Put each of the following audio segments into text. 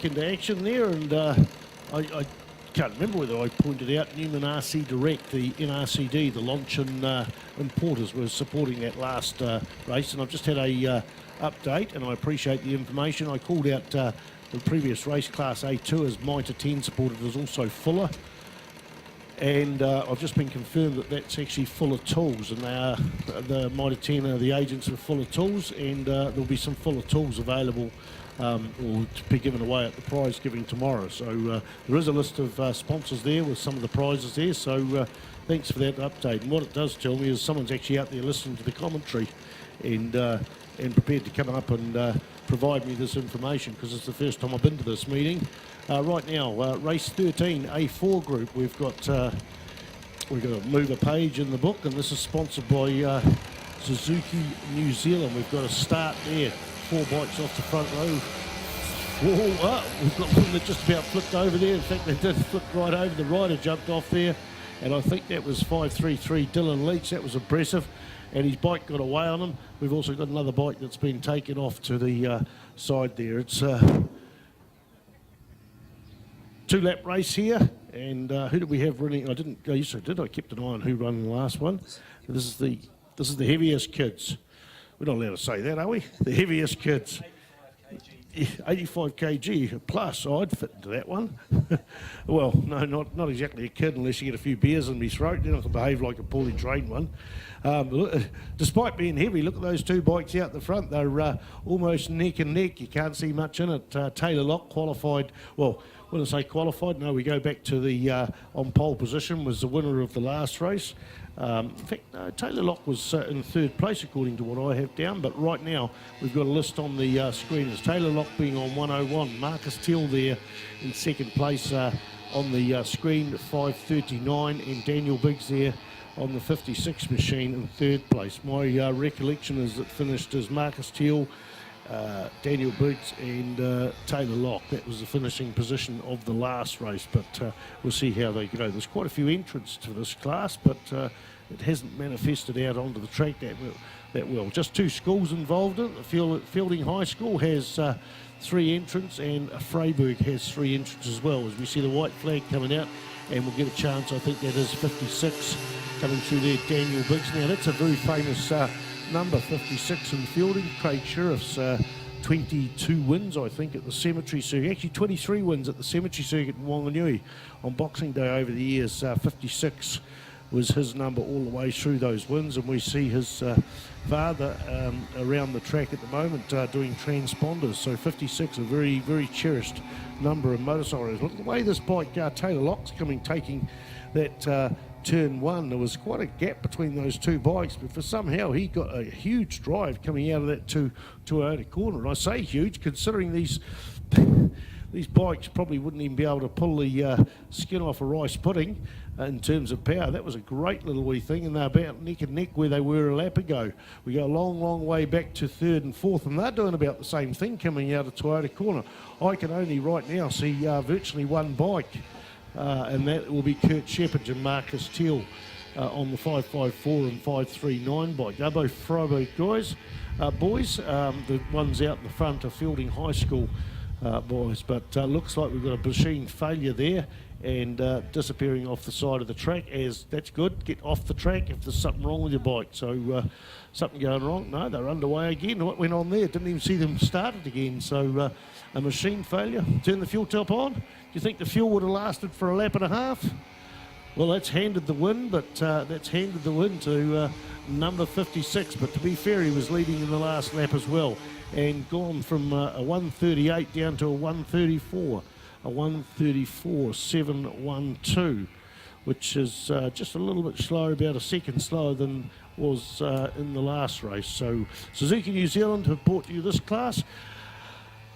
into action there, and I can't remember whether I pointed out Newman RC Direct, the NRCD, the Launchin importers were supporting that last race, and I've just had a update, and I appreciate the information. I called out the previous race, Class A2, as Mitre 10 supported as also Fuller, and I've just been confirmed that that's actually Fuller Tools, and they are, the Mitre 10 are the agents of Fuller Tools, and there'll be some Fuller Tools available or to be given away at the prize giving tomorrow. So there is a list of sponsors there with some of the prizes there, so thanks for that update. And what it does tell me is someone's actually out there listening to the commentary and prepared to come up and provide me this information, because it's the first time I've been to this meeting. Right now, race 13, A4 group, we've got a mover page in the book, and this is sponsored by Suzuki New Zealand. We've got a start there, 4 bikes off the front row. Whoa, we've got one that just about flipped over there. In fact, they did flip right over. The rider jumped off there, and I think that was 533 Dylan Leach. That was impressive, and his bike got away on him. We've also got another bike that's been taken off to the side there. It's a 2-lap race here, and who did we have running? I didn't. Yes, I did. I kept an eye on who ran the last one. This is the heaviest kids. We're not allowed to say that, are we? The heaviest kids. 85 kg plus. I'd fit into that one. Well, no, not exactly a kid unless you get a few beers in my throat. Then I can behave like a poorly trained one. Despite being heavy, look at those 2 bikes out the front. They're almost neck and neck. You can't see much in it. Taylor Locke qualified. Well, when I say qualified, no, we go back to the on pole position, was the winner of the last race. In fact, Taylor Locke was in 3rd place according to what I have down, but right now we've got a list on the screen as Taylor Locke being on 101, Marcus Teal there in 2nd place on the screen at 539, and Daniel Biggs there on the 56 machine in 3rd place. My recollection is it finished as Marcus Teal, Daniel Biggs and Taylor Locke. That was the finishing position of the last race, but we'll see how they go. There's quite a few entrants to this class, but it hasn't manifested out onto the track that well. Just 2 schools involved in it. The Fielding High School has 3 entrants, and Freiburg has 3 entrants as well. As we see the white flag coming out, and we'll get a chance, I think that is 56 coming through there, Daniel Biggs. Now that's a very famous number, 56 in Fielding. Craig Sheriff's 22 wins, I think, at the Cemetery Circuit. Actually 23 wins at the Cemetery Circuit in Wanganui on Boxing Day over the years. 56 was his number all the way through those wins, and we see his father around the track at the moment doing transponders. So 56, a very, very cherished number of motorcycles. Look at the way this bike, Taylor Locke's taking that turn 1. There was quite a gap between those 2 bikes, but for somehow he got a huge drive coming out of that Toyota corner. And I say huge, considering these bikes probably wouldn't even be able to pull the skin off a rice pudding in terms of power. That was a great little wee thing, and they're about neck and neck where they were a lap ago. We go a long, long way back to 3rd and 4th, and they're doing about the same thing coming out of Toyota corner. I can only right now see virtually 1 bike, and that will be Kurt Shepherd and Marcus Teal on the 554 and 539 bike. They're both Freiburg guys, boys. The ones out in the front are Fielding High School boys, but looks like we've got a machine failure there and disappearing off the side of the track. As that's good, get off the track if there's something wrong with your bike. So something going wrong? No, they're underway again. What went on there? Didn't even see them started again. So a machine failure. Turn the fuel top on. Do you think the fuel would have lasted for a lap and a half? Well, that's handed the win, but that's handed the win to number 56. But to be fair, he was leading in the last lap as well, and gone from a 138 down to a 134, a 134.712, which is just a little bit slower, about a second slower than was in the last race. So Suzuki New Zealand have brought you this class.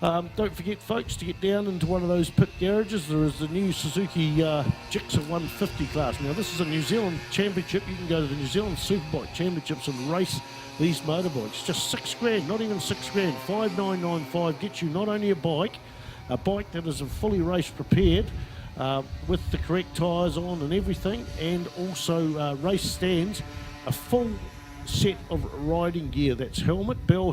Don't forget, folks, to get down into one of those pit garages. There is the new Suzuki Gixxer 150 class. Now, this is a New Zealand championship. You can go to the New Zealand Superbike Championships and race these motorbikes. Just $6,000, not even $6,000. 5,995 gets you not only a bike that is fully race prepared with the correct tyres on and everything, and also race stands, a full set of riding gear. That's helmet, bell,